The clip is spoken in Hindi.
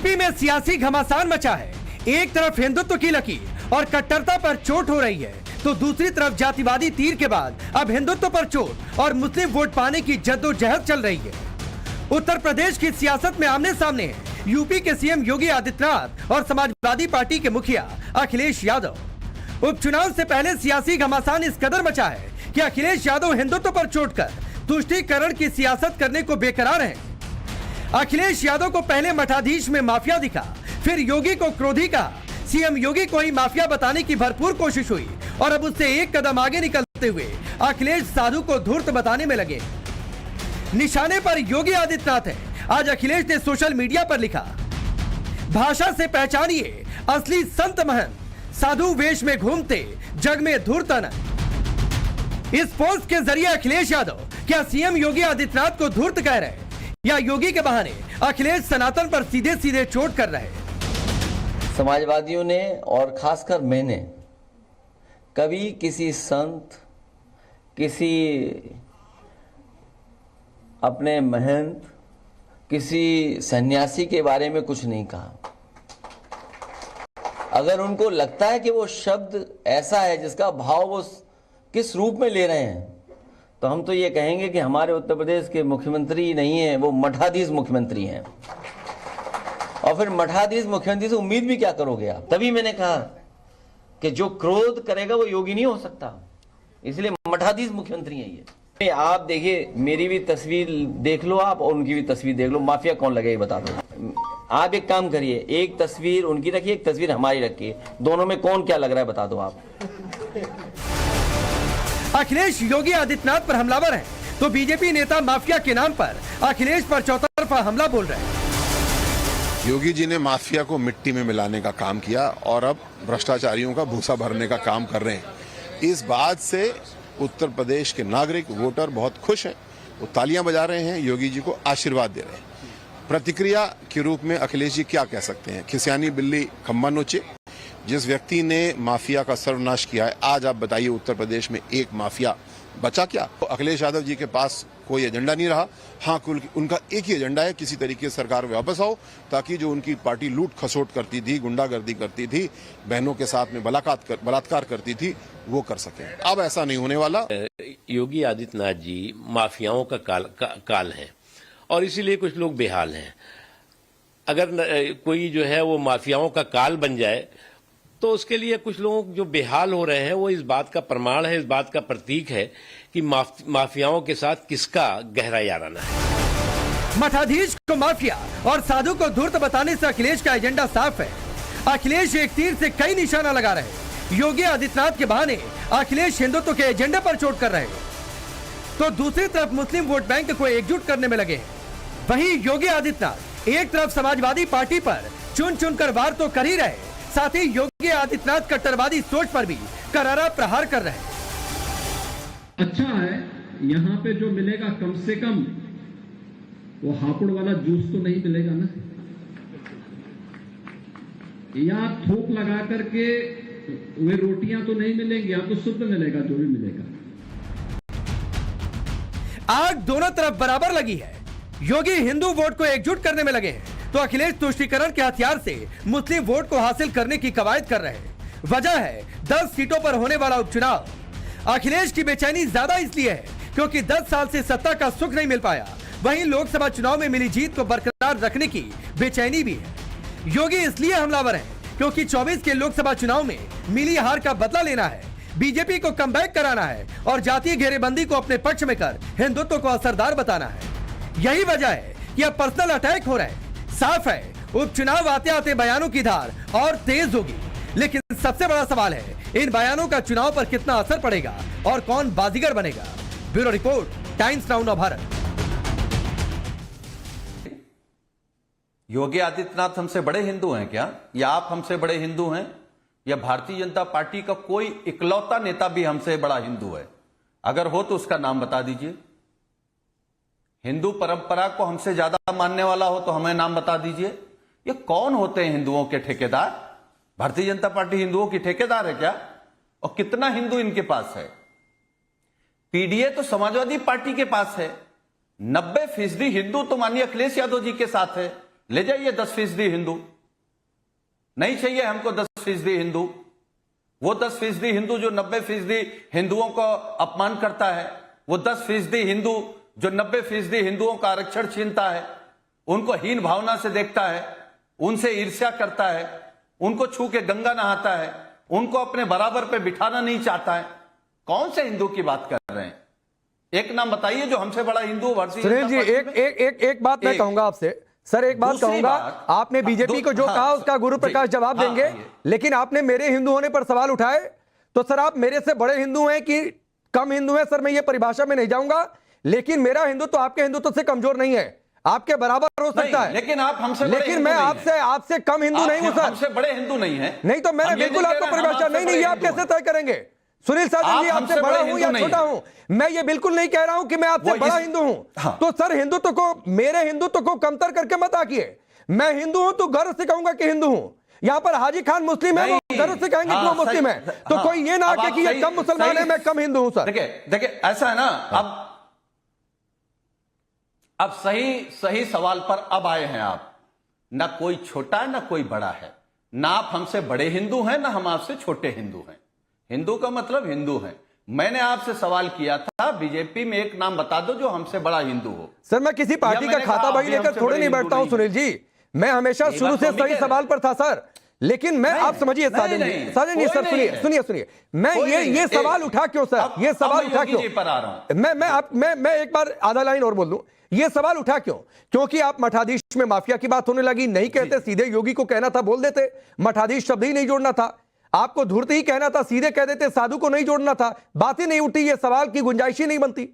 यूपी में सियासी घमासान मचा है। एक तरफ हिंदुत्व की लकीर और कट्टरता पर चोट हो रही है, तो दूसरी तरफ जातिवादी तीर के बाद अब हिंदुत्व पर चोट और मुस्लिम वोट पाने की जद्दोजहद चल रही है। उत्तर प्रदेश की सियासत में आमने सामने है यूपी के सीएम योगी आदित्यनाथ और समाजवादी पार्टी के मुखिया अखिलेश यादव। उपचुनाव से पहले सियासी घमासान इस कदर मचा है कि अखिलेश यादव हिंदुत्व पर चोट कर तुष्टीकरण की सियासत करने को बेकरार हैं। अखिलेश यादव को पहले मठाधीश में माफिया दिखा, फिर योगी को क्रोधी कहा। सीएम योगी को ही माफिया बताने की भरपूर कोशिश हुई और अब उससे एक कदम आगे निकलते हुए अखिलेश साधु को धूर्त बताने में लगे। निशाने पर योगी आदित्यनाथ है। आज अखिलेश ने सोशल मीडिया पर लिखा, भाषा से पहचानिए असली संत महंत, साधु वेश में घूमते जग में धूर्त अनंत। इस पोस्ट के जरिए अखिलेश यादव क्या सीएम योगी आदित्यनाथ को धूर्त कह रहे हैं या योगी के बहाने अखिलेश सनातन पर सीधे सीधे चोट कर रहे हैं? समाजवादियों ने और खासकर मैंने कभी किसी संत, किसी अपने महंत, किसी सन्यासी के बारे में कुछ नहीं कहा। अगर उनको लगता है कि वो शब्द ऐसा है जिसका भाव वो किस रूप में ले रहे हैं, तो हम तो ये कहेंगे कि हमारे उत्तर प्रदेश के मुख्यमंत्री नहीं है, वो मठाधीश मुख्यमंत्री हैं। और फिर मठाधीश मुख्यमंत्री से उम्मीद भी क्या करोगे आप? तभी मैंने कहा कि जो क्रोध करेगा वो योगी नहीं हो सकता, इसलिए मठाधीश मुख्यमंत्री हैं ये। आप देखिए, मेरी भी तस्वीर देख लो आप और उनकी भी तस्वीर देख लो, माफिया कौन लगे बता दो। आप एक काम करिए, एक तस्वीर उनकी रखिए, एक तस्वीर हमारी रखिए, दोनों में कौन क्या लग रहा है बता दो आप। अखिलेश योगी आदित्यनाथ पर हमलावर है, तो बीजेपी नेता माफिया के नाम पर अखिलेश पर चौतरफा हमला बोल रहे हैं। योगी जी ने माफिया को मिट्टी में मिलाने का काम किया और अब भ्रष्टाचारियों का भूसा भरने का काम कर रहे हैं। इस बात से उत्तर प्रदेश के नागरिक, वोटर बहुत खुश हैं। वो तालियां बजा रहे हैं, योगी जी को आशीर्वाद दे रहे हैं। प्रतिक्रिया के रूप में अखिलेश जी क्या कह सकते हैं? खिसियानी बिल्ली खम्बा नोचे। जिस व्यक्ति ने माफिया का सर्वनाश किया है, आज आप बताइए उत्तर प्रदेश में एक माफिया बचा क्या? तो अखिलेश यादव जी के पास कोई एजेंडा नहीं रहा। हाँ, उनका एक ही एजेंडा है, किसी तरीके से सरकार में वापस आओ, ताकि जो उनकी पार्टी लूट खसोट करती थी, गुंडागर्दी करती थी, बहनों के साथ में बलात्कार करती थी, वो कर सके। अब ऐसा नहीं होने वाला। योगी आदित्यनाथ जी माफियाओं का काल है और इसीलिए कुछ लोग बेहाल हैं। अगर कोई जो है वो माफियाओं का काल बन जाए तो उसके लिए कुछ लोग जो बेहाल हो रहे हैं, वो इस बात का प्रमाण है, इस बात का प्रतीक है कि माफियाओं के साथ किसका गहरा याराना है। मठाधीश को माफिया और साधु को धूर्त बताने से अखिलेश का एजेंडा साफ है। अखिलेश एक तीर से कई निशाना लगा रहे हैं। योगी आदित्यनाथ के बहाने अखिलेश हिंदुत्व के एजेंडे पर चोट कर रहे हैं, तो दूसरी तरफ मुस्लिम वोट बैंक को एकजुट करने में लगे हैं। वहीं योगी आदित्यनाथ एक तरफ समाजवादी पार्टी पर चुन चुनकर वार तो कर ही रहे, साथ ही योगी आदित्यनाथ कट्टरवादी सोच पर भी करारा प्रहार कर रहे हैं। अच्छा है, यहाँ पे जो मिलेगा कम से कम वो हापुड़ वाला जूस तो नहीं मिलेगा ना, या थोक लगा करके वे रोटियां तो नहीं मिलेंगी, या तो शुद्ध मिलेगा जो भी मिलेगा। आग दोनों तरफ बराबर लगी है। योगी हिंदू वोट को एकजुट करने में लगे हैं, तो अखिलेश तुष्टीकरण के हथियार से मुस्लिम वोट को हासिल करने की कवायद कर रहे हैं। वजह है 10 सीटों पर होने वाला उपचुनाव। अखिलेश की बेचैनी ज्यादा इसलिए है क्योंकि 10 साल से सत्ता का सुख नहीं मिल पाया। वहीं लोकसभा चुनाव में मिली जीत को बरकरार रखने की बेचैनी भी है। योगी इसलिए हमलावर है क्योंकि 24 के लोकसभा चुनाव में मिली हार का बदला लेना है, बीजेपी को कमबैक कराना है और जातीय घेरेबंदी को अपने पक्ष में कर हिंदुत्व को असरदार बताना है। यही वजह है कि अब पर्सनल अटैक हो रहे हैं। साफ है, उपचुनाव आते आते बयानों की धार और तेज होगी। लेकिन सबसे बड़ा सवाल है, इन बयानों का चुनाव पर कितना असर पड़ेगा और कौन बाजीगर बनेगा। Bureau report, Times Now Navbharat. Yogi Adityanath हमसे बड़े हिंदू हैं क्या, या आप हमसे बड़े हिंदू हैं, या भारतीय जनता पार्टी का कोई इकलौता नेता भी हमसे बड़ा हिंदू है? अगर हो तो उसका नाम बता दीजिए। हिंदू परंपरा को हमसे ज्यादा मानने वाला हो तो हमें नाम बता दीजिए। ये कौन होते हैं हिंदुओं के ठेकेदार? भारतीय जनता पार्टी हिंदुओं की ठेकेदार है क्या? और कितना हिंदू इनके पास है? पीडीए तो समाजवादी पार्टी के पास है। 90% हिंदू तो माननीय अखिलेश यादव जी के साथ है। ले जाइए 10% हिंदू। नहीं चाहिए हमको 10% हिंदू। वो 10% हिंदू जो 90% हिंदुओं को अपमान करता है, वो 10% हिंदू जो 90% हिंदुओं का आरक्षण छीनता है, उनको हीन भावना से देखता है, उनसे ईर्ष्या करता है, उनको छू के गंगा नहाता है, उनको अपने बराबर पे बिठाना नहीं चाहता है। कौन से हिंदू की बात कर रहे हैं? एक नाम बताइए जो हमसे बड़ा हिंदू भारतीय सुनील जी, जनता पार्टी में। एक बात मैं कहूंगा आपसे सर, एक बात दूसरी कहूंगा। बात, आपने बीजेपी को जो कहा उसका गुरु प्रकाश जवाब देंगे, लेकिन आपने मेरे हिंदू होने पर सवाल उठाए, तो सर आप मेरे से बड़े हिंदू हैं कि कम हिंदू हैं? सर मैं ये परिभाषा में नहीं जाऊंगा, लेकिन मेरा हिंदुत्व आपके हिंदुत्व से कमजोर नहीं है, आपके बराबर हो सकता है। लेकिन आप हमसे लेकिन मैं आपसे कम हिंदू नहीं हूं सर। हमसे बड़े हिंदू नहीं है। नहीं तो मैंने बिल्कुल आपको परिभाषा नहीं, आप कैसे तय करेंगे? सुनील साजन जी, आपसे बड़ा हूं या छोटा हूं, मैं ये बिल्कुल नहीं कह रहा हूं कि मैं आपसे बड़ा हिंदू हूं। तो सर हिंदुत्व को, मेरे हिंदुत्व को कमतर करके मत आकिए। मैं हिंदू हूं तो गर्व से कहूंगा कि हिंदू हूं। यहां पर हाजी खान मुस्लिम है, वो गर्व से कहेंगे कि वो मुस्लिम है। तो कोई ये ना आके कि ये कम मुसलमान है, मैं कम हिंदू हूं सर। देखिए ऐसा है ना, अब सही सवाल पर अब आए हैं आप। ना कोई छोटा है ना कोई बड़ा है, ना आप हमसे बड़े हिंदू हैं ना हम आपसे छोटे हिंदू हैं। हिंदू का मतलब हिंदू है। मैंने आपसे सवाल किया था बीजेपी में एक नाम बता दो जो हमसे बड़ा हिंदू हो। सर मैं किसी पार्टी का खाता बही लेकर थोड़े नहीं बैठता हूं सुनील जी, मैं हमेशा शुरू से सही सवाल पर था सर। लेकिन मैं, आप समझिए साजन जी सर, सुनिए मैं ये सवाल उठा क्यों सर, ये सवाल उठा क्यों? मैं एक बार आधा लाइन और बोल दूं, ये सवाल उठा क्यों? क्योंकि आप मठाधीश में माफिया की बात होने लगी, नहीं कहते सीधे, योगी को कहना था बोल देते, मठाधीश शब्द ही नहीं जोड़ना था, आपको धूर्त ही कहना था, सीधे कह देते, साधु को नहीं जोड़ना था, बात ही नहीं उठती, ये सवाल की गुंजाइश ही नहीं बनती।